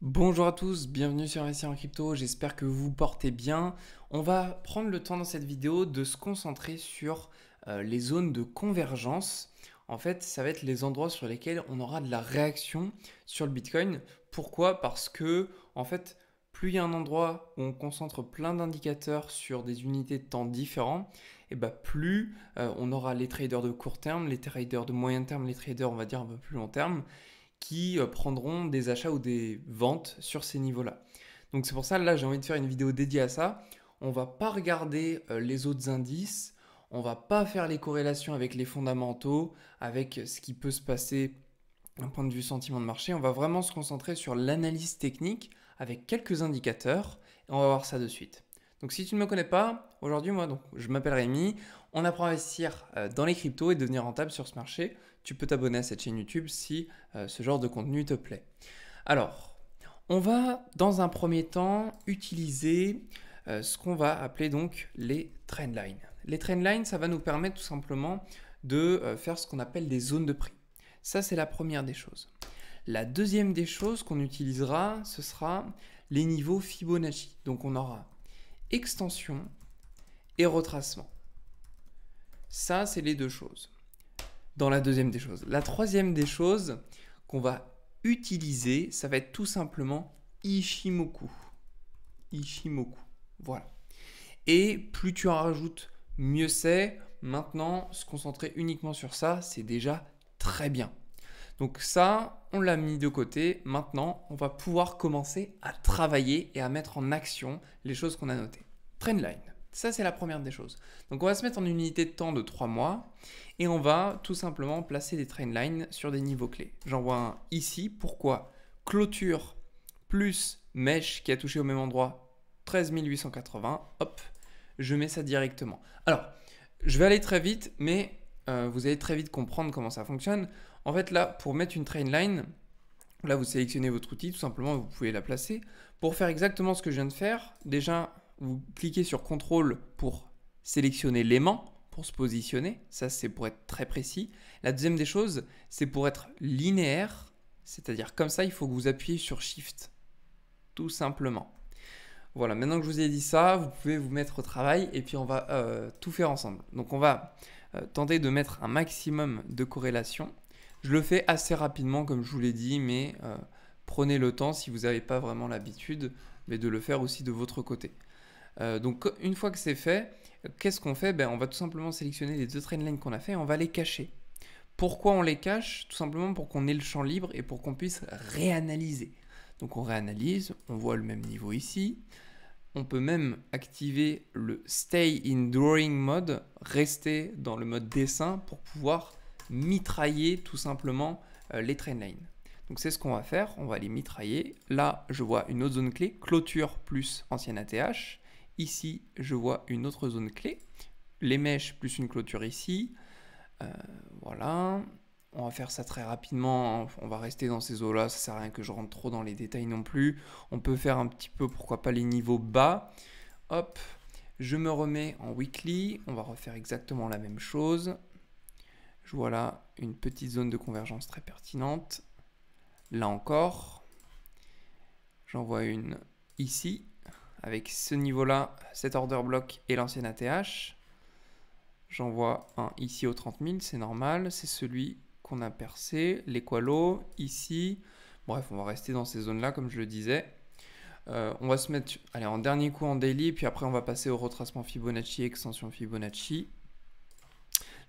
Bonjour à tous, bienvenue sur Investir en Crypto, j'espère que vous vous portez bien. On va prendre le temps dans cette vidéo de se concentrer sur les zones de convergence. En fait, ça va être les endroits sur lesquels on aura de la réaction sur le Bitcoin. Pourquoi? Parce que, en fait, plus il y a un endroit où on concentre plein d'indicateurs sur des unités de temps différents, et bah plus on aura les traders de court terme, les traders de moyen terme, les traders on va dire un peu plus long terme, qui prendront des achats ou des ventes sur ces niveaux-là. Donc c'est pour ça, là, j'ai envie de faire une vidéo dédiée à ça. On va pas regarder les autres indices, on va pas faire les corrélations avec les fondamentaux, avec ce qui peut se passer d'un point de vue sentiment de marché. On va vraiment se concentrer sur l'analyse technique avec quelques indicateurs et on va voir ça de suite. Donc si tu ne me connais pas, aujourd'hui je m'appelle Rémi, on apprend à investir dans les cryptos et devenir rentable sur ce marché. Tu peux t'abonner à cette chaîne YouTube si ce genre de contenu te plaît. Alors, on va dans un premier temps utiliser ce qu'on va appeler donc les trendlines. Les trendlines, ça va nous permettre tout simplement de faire ce qu'on appelle des zones de prix. Ça, c'est la première des choses. La deuxième des choses qu'on utilisera, ce sera les niveaux Fibonacci. Donc on aura extension et retracement. Ça, c'est les deux choses. Dans la deuxième des choses. La troisième des choses qu'on va utiliser, ça va être tout simplement Ichimoku. Ichimoku. Voilà. Et plus tu en rajoutes, mieux c'est. Maintenant, se concentrer uniquement sur ça, c'est déjà très bien. Donc ça, on l'a mis de côté. Maintenant, on va pouvoir commencer à travailler et à mettre en action les choses qu'on a notées. Trendline. Ça, c'est la première des choses. Donc on va se mettre en unité de temps de 3 mois et on va tout simplement placer des trendlines sur des niveaux clés. J'en vois un ici. Pourquoi? Clôture plus mèche qui a touché au même endroit, 13 880. Hop, je mets ça directement. Alors, je vais aller très vite, mais vous allez très vite comprendre comment ça fonctionne. En fait, là, pour mettre une trendline, là, vous sélectionnez votre outil, tout simplement, vous pouvez la placer. Pour faire exactement ce que je viens de faire, déjà, vous cliquez sur CTRL pour sélectionner l'aimant, pour se positionner. Ça, c'est pour être très précis. La deuxième des choses, c'est pour être linéaire, c'est-à-dire comme ça, il faut que vous appuyez sur Shift, tout simplement. Voilà, maintenant que je vous ai dit ça, vous pouvez vous mettre au travail et puis on va tout faire ensemble. Donc on va tenter de mettre un maximum de corrélation. Je le fais assez rapidement comme je vous l'ai dit, mais prenez le temps si vous n'avez pas vraiment l'habitude, mais de le faire aussi de votre côté. Donc une fois que c'est fait, qu'est-ce qu'on fait? On va tout simplement sélectionner les deux trendlines qu'on a fait et on va les cacher. Pourquoi on les cache? Tout simplement pour qu'on ait le champ libre et pour qu'on puisse réanalyser. Donc on réanalyse, on voit le même niveau ici. On peut même activer le Stay in Drawing Mode, rester dans le mode dessin pour pouvoir mitrailler tout simplement les trendlines. Donc c'est ce qu'on va faire, on va les mitrailler. Là, je vois une autre zone clé, clôture plus ancienne ATH. Ici, je vois une autre zone clé, les mèches plus une clôture ici. Voilà. On va faire ça très rapidement, on va rester dans ces eaux-là, ça sert à rien que je rentre trop dans les détails non plus. On peut faire un petit peu, pourquoi pas, les niveaux bas. Hop, je me remets en weekly, on va refaire exactement la même chose. Je vois là une petite zone de convergence très pertinente. Là encore, j'en vois une ici, avec ce niveau-là, cet order block et l'ancienne ATH. J'en vois un ici au 30 000, c'est normal, c'est celui qu'on a percé, l'équalo, ici. Bref, on va rester dans ces zones-là, comme je le disais. On va se mettre en dernier coup en daily, puis après on va passer au retracement Fibonacci, extension Fibonacci.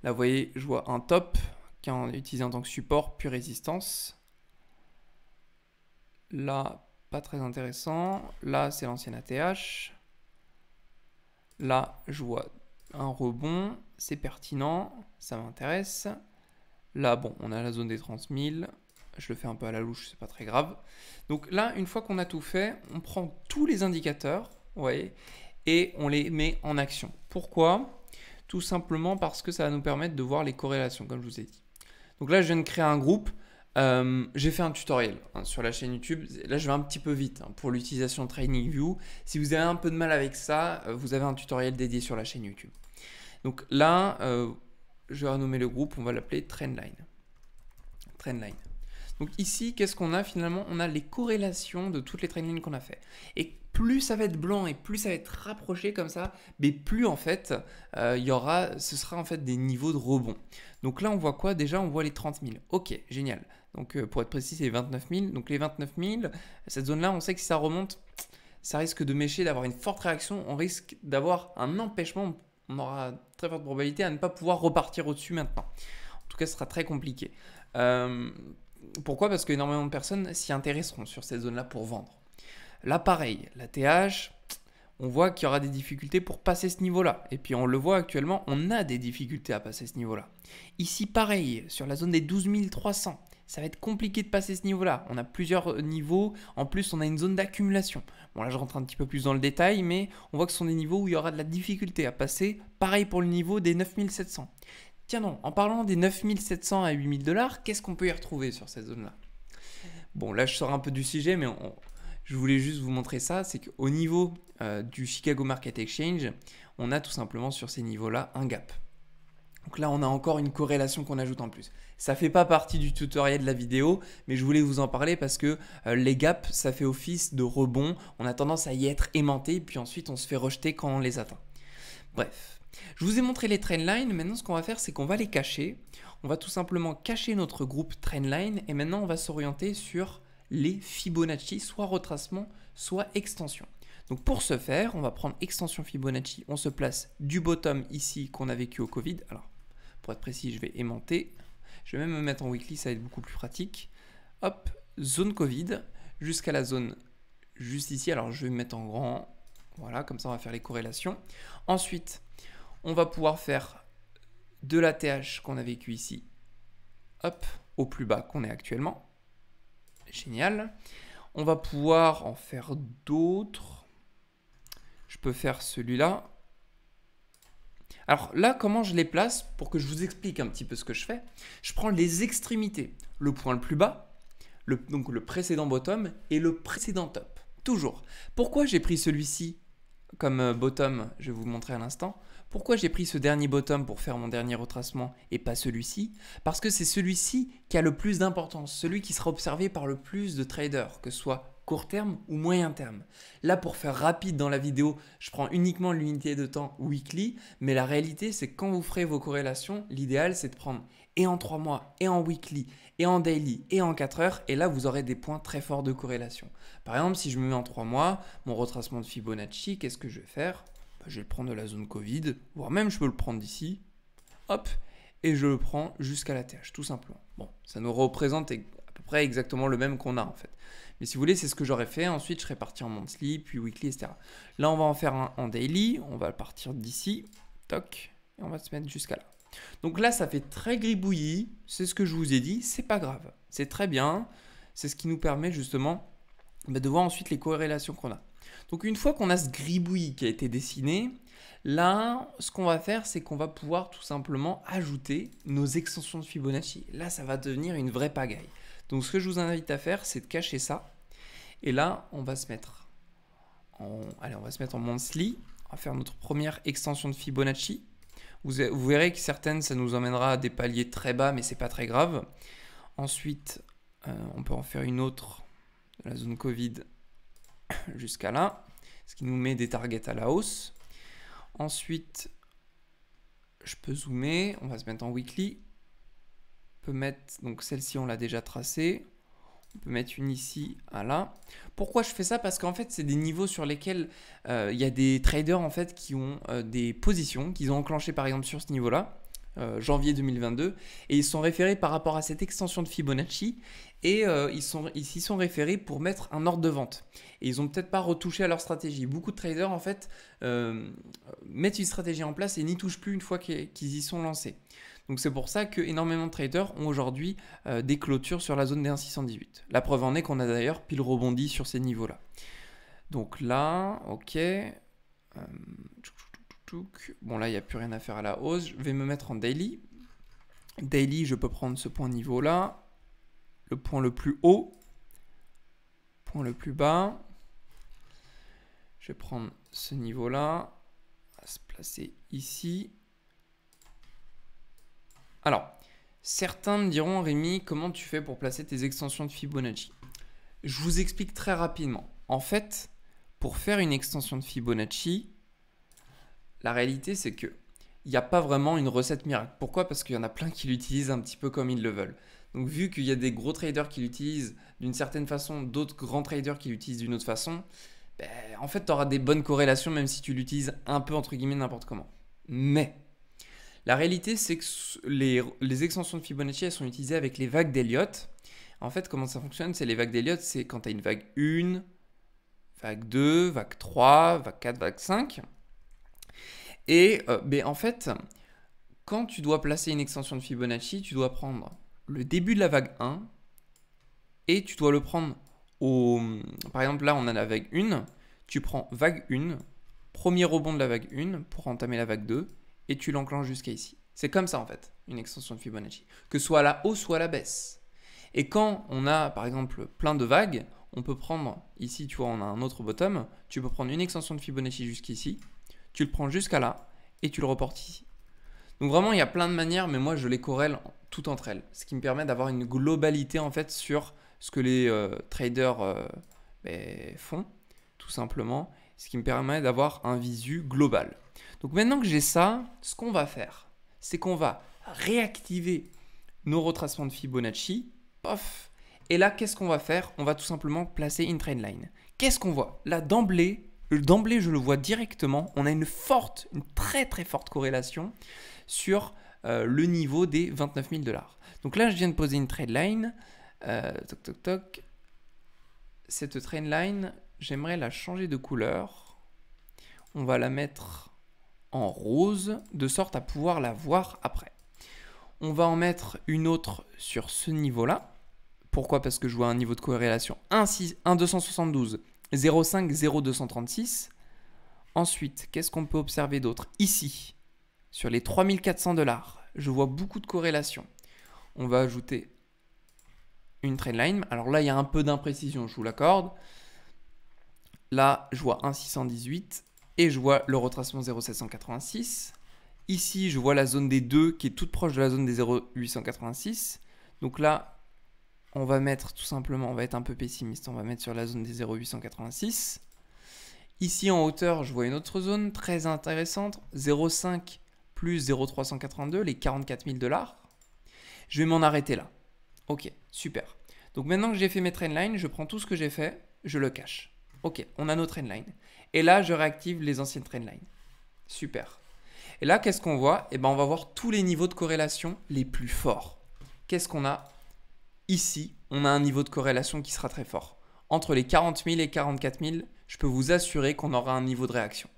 Là, vous voyez, je vois un top qui est utilisé en tant que support, puis résistance. Là, pas très intéressant. Là, c'est l'ancienne ATH. Là, je vois un rebond, c'est pertinent, ça m'intéresse. Là, bon, on a la zone des 30 000. Je le fais un peu à la louche, c'est pas très grave. Donc là, une fois qu'on a tout fait, on prend tous les indicateurs, vous voyez, et on les met en action. Pourquoi? Tout simplement parce que ça va nous permettre de voir les corrélations, comme je vous ai dit. Donc là, je viens de créer un groupe. J'ai fait un tutoriel sur la chaîne YouTube. Là, je vais un petit peu vite pour l'utilisation de TradingView. Si vous avez un peu de mal avec ça, vous avez un tutoriel dédié sur la chaîne YouTube. Donc là, je vais renommer le groupe, on va l'appeler Trendline. Trendline. Donc ici, qu'est-ce qu'on a finalement? On a les corrélations de toutes les trendlines qu'on a fait. Et plus ça va être blanc et plus ça va être rapproché comme ça, mais plus en fait, ce sera en fait des niveaux de rebond. Donc là, on voit quoi? Déjà, on voit les 30 000. Ok, génial. Donc pour être précis, c'est 29 000. Donc les 29 000, cette zone-là, on sait que si ça remonte, ça risque de mêcher, d'avoir une forte réaction. On risque d'avoir un empêchement. On aura très forte probabilité à ne pas pouvoir repartir au-dessus maintenant. En tout cas, ce sera très compliqué. Pourquoi? Parce qu'énormément de personnes s'y intéresseront sur cette zone-là pour vendre. Là, pareil, la TH, on voit qu'il y aura des difficultés pour passer ce niveau-là. Et puis, on le voit actuellement, on a des difficultés à passer ce niveau-là. Ici, pareil, sur la zone des 12 300, ça va être compliqué de passer ce niveau-là. On a plusieurs niveaux. En plus, on a une zone d'accumulation. Bon, là, je rentre un petit peu plus dans le détail, mais on voit que ce sont des niveaux où il y aura de la difficulté à passer. Pareil pour le niveau des 9700. Tiens non, en parlant des 9700 à 8000 $, qu'est-ce qu'on peut y retrouver sur cette zone-là? Bon, là, je sors un peu du sujet, mais je voulais juste vous montrer ça. C'est qu'au niveau du Chicago Market Exchange, on a tout simplement sur ces niveaux-là un gap. Donc là, on a encore une corrélation qu'on ajoute en plus. Ça ne fait pas partie du tutoriel de la vidéo, mais je voulais vous en parler parce que les gaps, ça fait office de rebond. On a tendance à y être aimanté, puis ensuite, on se fait rejeter quand on les atteint. Bref. Je vous ai montré les trendlines, maintenant ce qu'on va faire c'est qu'on va les cacher. On va tout simplement cacher notre groupe trendline et maintenant on va s'orienter sur les Fibonacci, soit retracement, soit extension. Donc pour ce faire, on va prendre extension Fibonacci, on se place du bottom ici qu'on a vécu au Covid. Alors pour être précis, je vais aimanter, je vais même me mettre en weekly, ça va être beaucoup plus pratique. Hop, zone Covid, jusqu'à la zone juste ici, alors je vais me mettre en grand, voilà, comme ça on va faire les corrélations. Ensuite, on va pouvoir faire de la TH qu'on a vécu ici, hop, au plus bas qu'on est actuellement. Génial. On va pouvoir en faire d'autres. Je peux faire celui-là. Alors là, comment je les place pour que je vous explique un petit peu ce que je fais? Je prends les extrémités, le point le plus bas, donc le précédent bottom et le précédent top. Toujours. Pourquoi j'ai pris celui-ci comme bottom? Je vais vous montrer à l'instant. Pourquoi j'ai pris ce dernier bottom pour faire mon dernier retracement et pas celui-ci? Parce que c'est celui-ci qui a le plus d'importance, celui qui sera observé par le plus de traders, que ce soit court terme ou moyen terme. Là, pour faire rapide dans la vidéo, je prends uniquement l'unité de temps weekly, mais la réalité, c'est que quand vous ferez vos corrélations, l'idéal, c'est de prendre et en 3 mois, et en weekly, et en daily, et en 4 heures, et là, vous aurez des points très forts de corrélation. Par exemple, si je me mets en 3 mois, mon retracement de Fibonacci, qu'est-ce que je vais faire? Je vais le prendre de la zone Covid, voire même je peux le prendre d'ici, hop, et je le prends jusqu'à la TH, tout simplement. Bon, ça nous représente à peu près exactement le même qu'on a en fait. Mais si vous voulez, c'est ce que j'aurais fait. Ensuite, je serais parti en monthly, puis weekly, etc. Là, on va en faire un en daily. On va partir d'ici, toc, et on va se mettre jusqu'à là. Donc là, ça fait très gribouillis. C'est ce que je vous ai dit. C'est pas grave. C'est très bien. C'est ce qui nous permet justement de voir ensuite les corrélations qu'on a. Donc une fois qu'on a ce gribouillis qui a été dessiné, là, ce qu'on va faire, c'est qu'on va pouvoir tout simplement ajouter nos extensions de Fibonacci. Là, ça va devenir une vraie pagaille. Donc ce que je vous invite à faire, c'est de cacher ça. Et là, on va se mettre en monthly. On va faire notre première extension de Fibonacci. Vous verrez que certaines, ça nous emmènera à des paliers très bas, mais c'est pas très grave. Ensuite, on peut en faire une autre de la zone Covid jusqu'à là, ce qui nous met des targets à la hausse. Ensuite, je peux zoomer, on va se mettre en weekly. On peut mettre, donc celle-ci on l'a déjà tracée. On peut mettre une ici à là. Pourquoi je fais ça? Parce qu'en fait, c'est des niveaux sur lesquels il y a des traders en fait qui ont des positions qu'ils ont enclenchées par exemple sur ce niveau-là, janvier 2022, et ils sont référés par rapport à cette extension de Fibonacci et ils s'y sont référés pour mettre un ordre de vente. Et ils n'ont peut-être pas retouché à leur stratégie. Beaucoup de traders en fait mettent une stratégie en place et n'y touchent plus une fois qu'ils y sont lancés. Donc c'est pour ça que énormément de traders ont aujourd'hui des clôtures sur la zone des 1,618. La preuve en est qu'on a d'ailleurs pile rebondi sur ces niveaux-là. Donc là, ok. Bon là, il n'y a plus rien à faire à la hausse. Je vais me mettre en daily. Daily, je peux prendre ce point niveau-là. Le point le plus haut. Point le plus bas. Je vais prendre ce niveau-là. On va se placer ici. Alors, Certains me diront, Rémi, comment tu fais pour placer tes extensions de Fibonacci? Je vous explique très rapidement. En fait, pour faire une extension de Fibonacci, la réalité c'est que il n'y a pas vraiment une recette miracle. Pourquoi? Parce qu'il y en a plein qui l'utilisent un petit peu comme ils le veulent. Donc vu qu'il y a des gros traders qui l'utilisent d'une certaine façon, d'autres grands traders qui l'utilisent d'une autre façon, ben, en fait tu auras des bonnes corrélations même si tu l'utilises un peu entre guillemets n'importe comment. Mais la réalité c'est que les extensions de Fibonacci elles sont utilisées avec les vagues d'Elliott. En fait comment ça fonctionne? C'est les vagues d'Elliott, c'est quand tu as une vague 1, vague 2, vague 3, vague 4, vague 5. Et en fait, quand tu dois placer une extension de Fibonacci, tu dois prendre le début de la vague 1 et tu dois le prendre au... Par exemple, là, on a la vague 1. Tu prends vague 1, premier rebond de la vague 1 pour entamer la vague 2 et tu l'enclenches jusqu'à ici. C'est comme ça, en fait, une extension de Fibonacci. Que ce soit à la hausse ou à la baisse. Et quand on a, par exemple, plein de vagues, on peut prendre, ici, tu vois, on a un autre bottom. Tu peux prendre une extension de Fibonacci jusqu'ici. Tu le prends jusqu'à là et tu le reportes ici. Donc vraiment, il y a plein de manières, mais moi, je les corrèle toutes entre elles. Ce qui me permet d'avoir une globalité, en fait, sur ce que les traders font, tout simplement. Ce qui me permet d'avoir un visu global. Donc maintenant que j'ai ça, ce qu'on va faire, c'est qu'on va réactiver nos retracements de Fibonacci. Pof. Et là, qu'est-ce qu'on va faire? On va tout simplement placer une trendline. Qu'est-ce qu'on voit? Là, d'emblée, je le vois directement. On a une très très forte corrélation sur le niveau des 29 000 $. Donc là, je viens de poser une trendline. Toc toc toc. Cette trendline, j'aimerais la changer de couleur. On va la mettre en rose, de sorte à pouvoir la voir après. On va en mettre une autre sur ce niveau-là. Pourquoi? Parce que je vois un niveau de corrélation 1,272, 0,5, 0,236. Ensuite, qu'est-ce qu'on peut observer d'autre? Ici, sur les 3400 $, je vois beaucoup de corrélations. On va ajouter une trendline. Alors là, il y a un peu d'imprécision, je vous l'accorde. Là, je vois 1,618 et je vois le retracement 0,786. Ici, je vois la zone des 2 qui est toute proche de la zone des 0,886. Donc là, on va mettre tout simplement, on va être un peu pessimiste, on va mettre sur la zone des 0,886. Ici en hauteur, je vois une autre zone très intéressante, 0,5 plus 0,382, les 44 000 $. Je vais m'en arrêter là. Ok, super. Donc maintenant que j'ai fait mes trendlines, je prends tout ce que j'ai fait, je le cache. Ok, on a nos trendlines. Et là, je réactive les anciennes trendlines. Super. Et là, qu'est-ce qu'on voit? Eh ben, on va voir tous les niveaux de corrélation les plus forts. Qu'est-ce qu'on a? Ici, on a un niveau de corrélation qui sera très fort. Entre les 40 000 et 44 000, je peux vous assurer qu'on aura un niveau de réaction.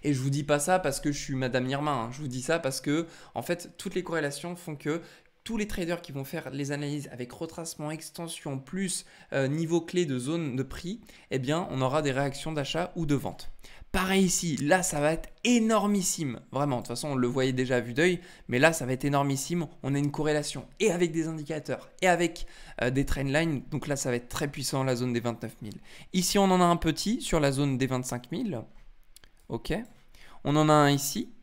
Et je vous dis pas ça parce que je suis Madame Irma, hein. Je vous dis ça parce que, en fait, toutes les corrélations font que tous les traders qui vont faire les analyses avec retracement, extension, plus niveau clé de zone de prix, eh bien, on aura des réactions d'achat ou de vente. Pareil ici, là ça va être énormissime, vraiment, de toute façon on le voyait déjà à vue d'œil, mais là ça va être énormissime, on a une corrélation et avec des indicateurs et avec des trendlines, donc là ça va être très puissant la zone des 29 000. Ici on en a un petit sur la zone des 25 000, ok, on en a un ici,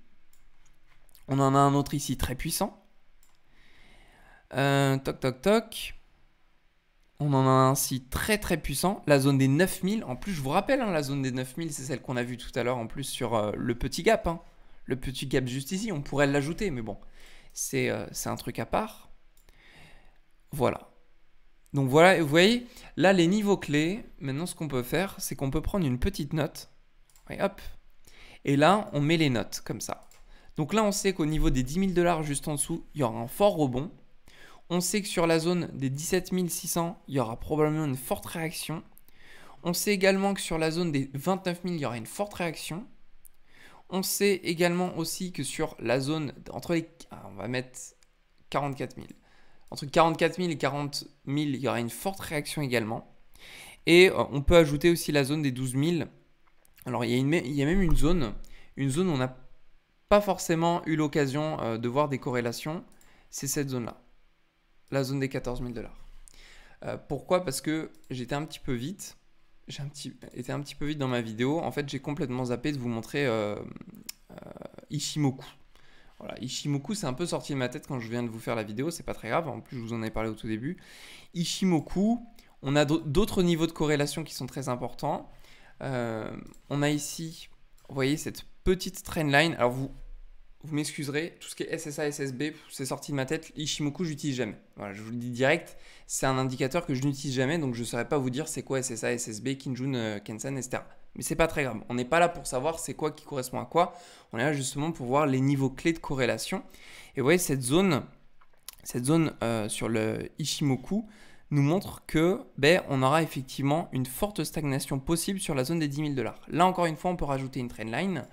on en a un autre ici très puissant, toc toc toc. On en a un ainsi très très puissant, la zone des 9000. En plus, je vous rappelle, hein, la zone des 9000, c'est celle qu'on a vue tout à l'heure en plus sur le petit gap. Hein. Le petit gap juste ici, on pourrait l'ajouter, mais bon, c'est un truc à part. Voilà. Donc voilà, vous voyez, là les niveaux clés, maintenant ce qu'on peut faire, c'est qu'on peut prendre une petite note. Et hop. Et là, on met les notes comme ça. Donc là, on sait qu'au niveau des 10 000 $ juste en dessous, il y aura un fort rebond. On sait que sur la zone des 17 600, il y aura probablement une forte réaction. On sait également que sur la zone des 29 000, il y aura une forte réaction. On sait également aussi que sur la zone entre les... on va mettre 44 000. Entre 44 000 et 40 000, il y aura une forte réaction également. Et on peut ajouter aussi la zone des 12 000. Alors, il y a même une zone où on n'a pas forcément eu l'occasion de voir des corrélations. C'est cette zone-là. La zone des 14 000 $. Pourquoi? Parce que j'étais un petit peu vite. J'ai été un petit peu vite dans ma vidéo. En fait, j'ai complètement zappé de vous montrer Ishimoku. Voilà, Ishimoku, c'est un peu sorti de ma tête quand je viens de vous faire la vidéo, c'est pas très grave, en plus je vous en ai parlé au tout début. Ishimoku, on a d'autres niveaux de corrélation qui sont très importants. On a ici, vous voyez, cette petite trendline. Alors vous m'excuserez, tout ce qui est SSA, SSB, c'est sorti de ma tête. Ishimoku, je n'utilise jamais. Voilà, je vous le dis direct, c'est un indicateur que je n'utilise jamais, donc je ne saurais pas vous dire c'est quoi SSA, SSB, Kinjun, Kensen, etc. Mais c'est pas très grave. On n'est pas là pour savoir c'est quoi qui correspond à quoi. On est là justement pour voir les niveaux clés de corrélation. Et vous voyez, cette zone sur le Ishimoku nous montre que on aura effectivement une forte stagnation possible sur la zone des 10 000 $. Là, encore une fois, on peut rajouter une trendline.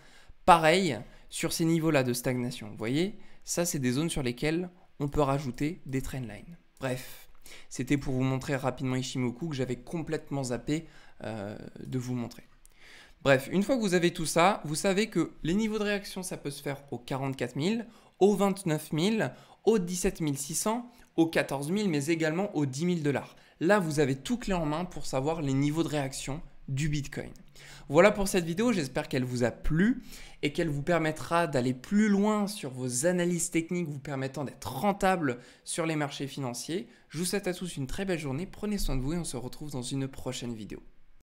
Pareil, sur ces niveaux-là de stagnation, vous voyez, ça, c'est des zones sur lesquelles on peut rajouter des trendlines. Bref, c'était pour vous montrer rapidement Ishimoku que j'avais complètement zappé de vous montrer. Bref, une fois que vous avez tout ça, vous savez que les niveaux de réaction, ça peut se faire aux 44 000, aux 29 000, aux 17 600, aux 14 000, mais également aux 10 000 $. Là, vous avez tout clé en main pour savoir les niveaux de réaction du Bitcoin. Voilà pour cette vidéo, j'espère qu'elle vous a plu et qu'elle vous permettra d'aller plus loin sur vos analyses techniques vous permettant d'être rentable sur les marchés financiers. Je vous souhaite à tous une très belle journée, prenez soin de vous et on se retrouve dans une prochaine vidéo.